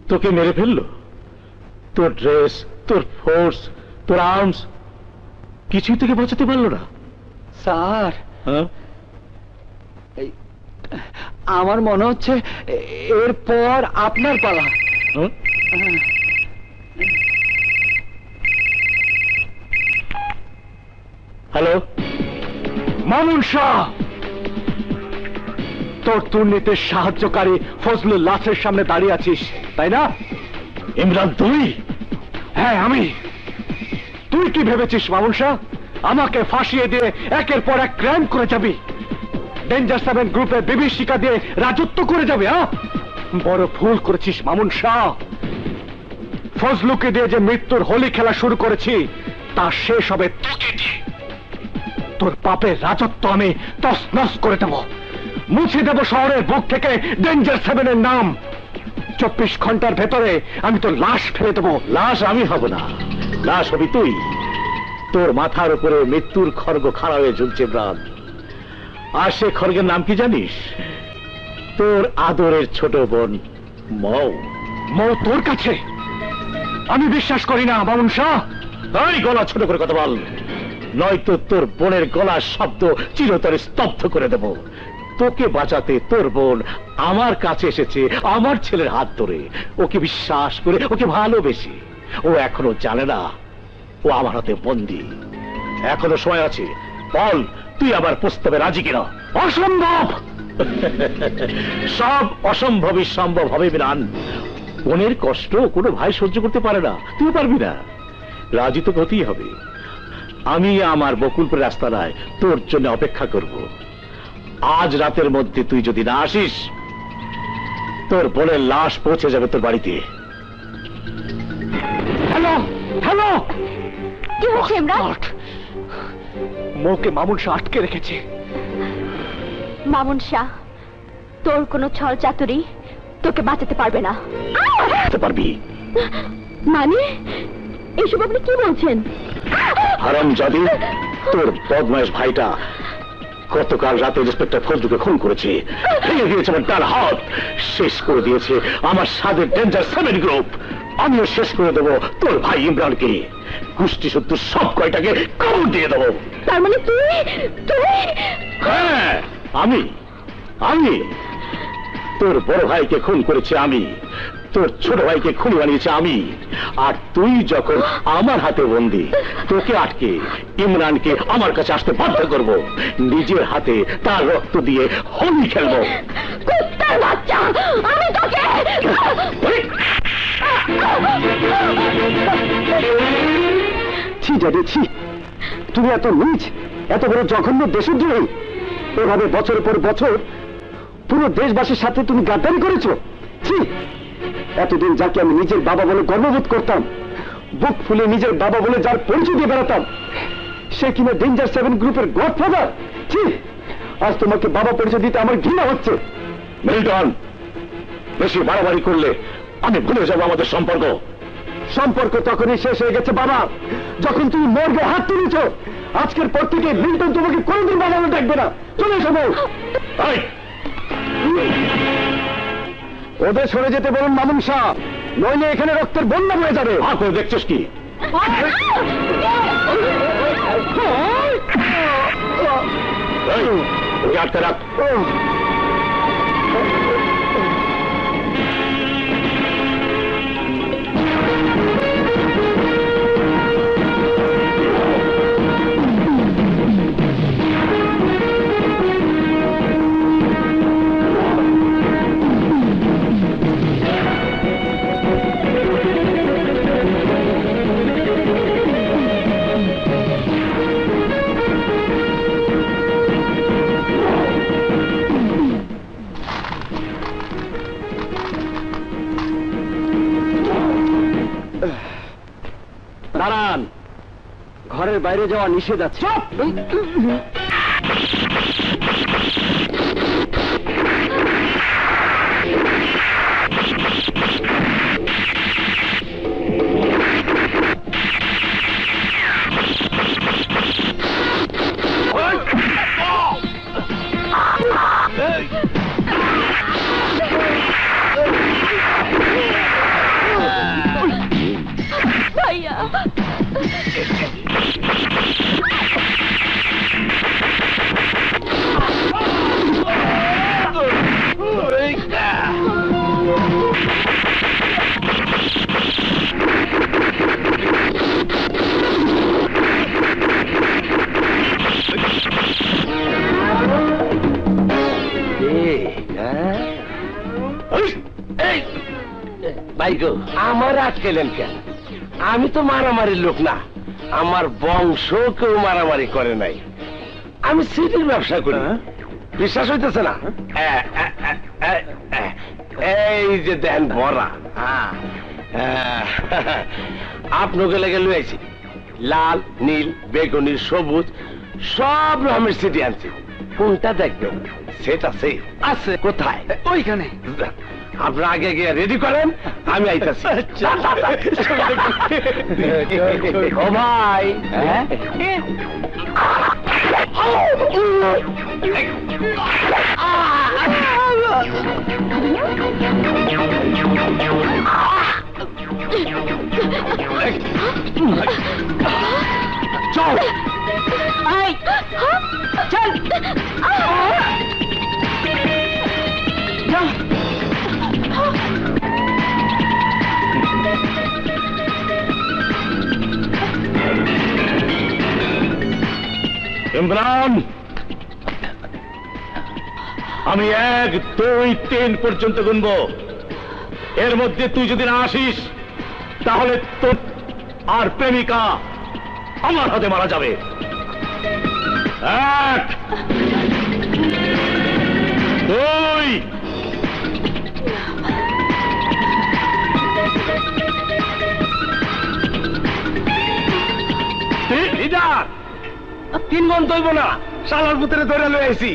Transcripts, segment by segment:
তোকে মেরে ফেললো? তোর ড্রেস, তোর ফোর্স, তোর আর্মস কিছুই তোকে বাঁচাতে পারলো না? স্যার, আমার মনে হচ্ছে এরপর আপনার পালা। হ্যালো, মামুন শাহ, তোর দুর্নীতির সাহায্যকারী ফজলুল লাশের সামনে দাঁড়িয়ে আছিস, তাই না? ইমরান তুই? হ্যাঁ আমি। তুই কি ভেবেছিস মামুন শাহ আমাকে ফাঁসিয়ে দিয়ে একের পর এক ক্রাইম করে যাবি, ডেঞ্জার 7 গ্রুপের বিভীষিকা দিয়ে রাজত্ব করে যাবে? বড় ভুল করেছিস মামুন শাহ। ফজলুকে দিয়ে যে মৃত্যুর হোলি খেলা শুরু করেছি তা শেষ হবে তোকে দিয়ে। তোর পাপের রাজত্ব আমি তছনছ করে দেব, মুছে দেব শহরের বুক থেকে ডেঞ্জার 7 এর নাম। 24 ঘন্টার ভেতরে আমি তোর লাশ ফেলে দেবো। লাশ আমি হব না, লাশ হবি তুই। তোর মাথার উপরে মৃত্যুর খড়গ খাড়া হয়ে ঝুলছে ইমরান। আর সে খড়গের নাম কি জানিস? তোর আদরের ছোট বোন মৌ। মৌ তোর কাছে? আমি বিশ্বাস করি না মামুন শাহ। তাই গলা ছোট করে কথা বল, নয়তো তোর বোনের গলার শব্দ চিরতরে স্তব্ধ করে দেব। তোকে বাঁচাতে তোর বোন আমার কাছে এসেছে আমার ছেলের হাত ধরে, ওকে বিশ্বাস করে, ওকে ভালোবেসে। ও এখনো জানে না ও আমার হাতে বন্দী। এখনো সময় আছে, বল তুই আবার প্রস্তাবে রাজি কিনা? অসম্ভব। সব অসম্ভবই সম্ভব হবে ইমরান। বোনের কষ্ট কোনো ভাই সহ্য করতে পারে না, তুই পারবি না। রাজি তো হতেই হবে। আমি আমার বকুলপুর রাস্তায় তোর জন্য অপেক্ষা করব। আজ রাতের মধ্যে তুই যদি না আসিস, তোর বোনের লাশ পৌঁছে যাবে তোর বাড়িতে। হ্যালো হ্যালো, কি হচ্ছে ইমরান? মৌকে মামুন শাহ আটকে রেখেছে। মামুন শাহ, তোর কোনো ছল চাতুরি তোকে বাঁচাতে পারবে না। পারবি মানে এইসব আপনি কি বলছেন? হারামজাদি, তোর বদমাইশ ভাইটা গতকাল রাতে ইন্সপেক্টর ফজলুকে খুন করেছে, ভেঙে দিয়েছে আমার ডান হাত, শেষ করে দিয়েছে আমার সাদের ডেঞ্জার 7 গ্রুপ। আমিও শেষ করে দেবো তোর ভাই ইমরানকে, গোষ্ঠী সূত্র সব কয়টাকে কবর দিয়ে দেবো। তার মানে তুই? হ্যাঁ আমি। তোর বড় ভাইকে খুন করেছে আমি, তোর ছোট ভাইকে খুনি বানিয়েছে আমি। আর তুই যখন আমার হাতে বন্দী, তোকে আটকে ইমরানকে আমার কাছে আসতে বাধ্য করব, নিজের হাতে তার রক্ত দিয়ে হোলি খেলবো। কুত্তার বাচ্চা, আমি তোকে ছি জানি ছি, তুমি এত নীচ, এত বড় জঘন্য দেশদ্রোহী। এভাবে বছর পর বছর পুরো দেশবাসীর সাথে তুমি গাদ্দারি করেছো। ছি, এতদিন যাকে আমি নিজের বাবা বলে গর্ববোধ করতাম, বুক ফুলে নিজের বাবা বলে যার পরিচয় দিয়ে বেড়াতাম, সে কিনা ডেঞ্জার 7 গ্রুপের গডফাদার। ছি, আজ তোমাকে বাবা পরিচয় দিতে আমার ঘৃণা হচ্ছে। মিল্টন, বেশি বাড়াবাড়ি করলে আমি ভুলে যাবো আমাদের সম্পর্ক। সম্পর্ক তখনই শেষ হয়ে গেছে বাবা, যখন তুমি মর্গে হাত তুলেছ। আজকের পর থেকে মিল্টন তোমাকে কোনোদিন বাবা বলে ডাকবে না। চলে এসো। ওদের সরে যেতে বলুন মামুন শাহ, নইলে এখানে রক্তের বন্যা হয়ে যাবে। আর করে দেখছিস কি? ওকে আটকে রাখ। দাঁড়ান, ঘরের বাইরে যাওয়া নিষেধ আছে। ভাই গো, আমার আটকেলেন কেন? আমি তো মারামারির লোক না, আমার বংশ কেউ মারামারি করে নাই। আমি সিটির ব্যবসা করি, বিশ্বাস হইতেছে না? এই যে দেন ভরা, আপনাকে লেগে লুয়েছি লাল, নীল, বেগুনি, সবুজ সব রকমের সিটি আনছি। কোনটা দেখবেন? সেট আছে? আছে। কোথায়? ওইখানে। আপনারা আগে গিয়ে রেডি করেন, আমি আইতাছি। ও ভাই, চল চল ইমরান, আমি 1, 2, 3 পর্যন্ত গুনবো। এর মধ্যে তুই যদি না আসিস তাহলে তোর আর প্রেমিকা আমার হাতে মারা যাবে। 1, 2, লিডার 3 মন তৈব না, শালার ভিতরে ধরে লয়ে আইছি।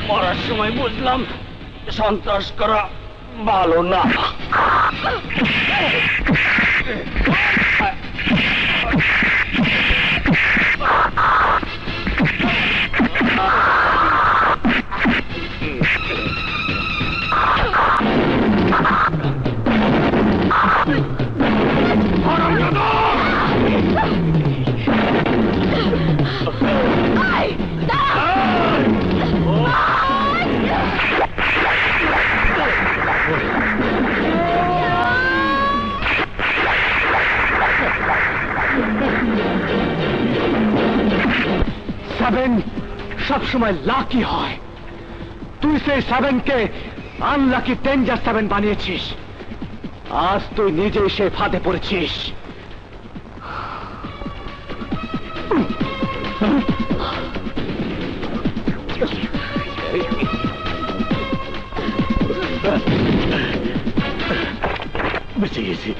মরার সময় বুঝলাম সন্ত্রাস করা ভালো না। সেভেন সবসময় লাকি হয়, তুই সেই সেভেনকে আনলাকি ডেঞ্জার সেভেন বানিয়েছিস। আজ তুই নিজেই সে ফাঁদে পড়েছিস। বেঁচে গেছি।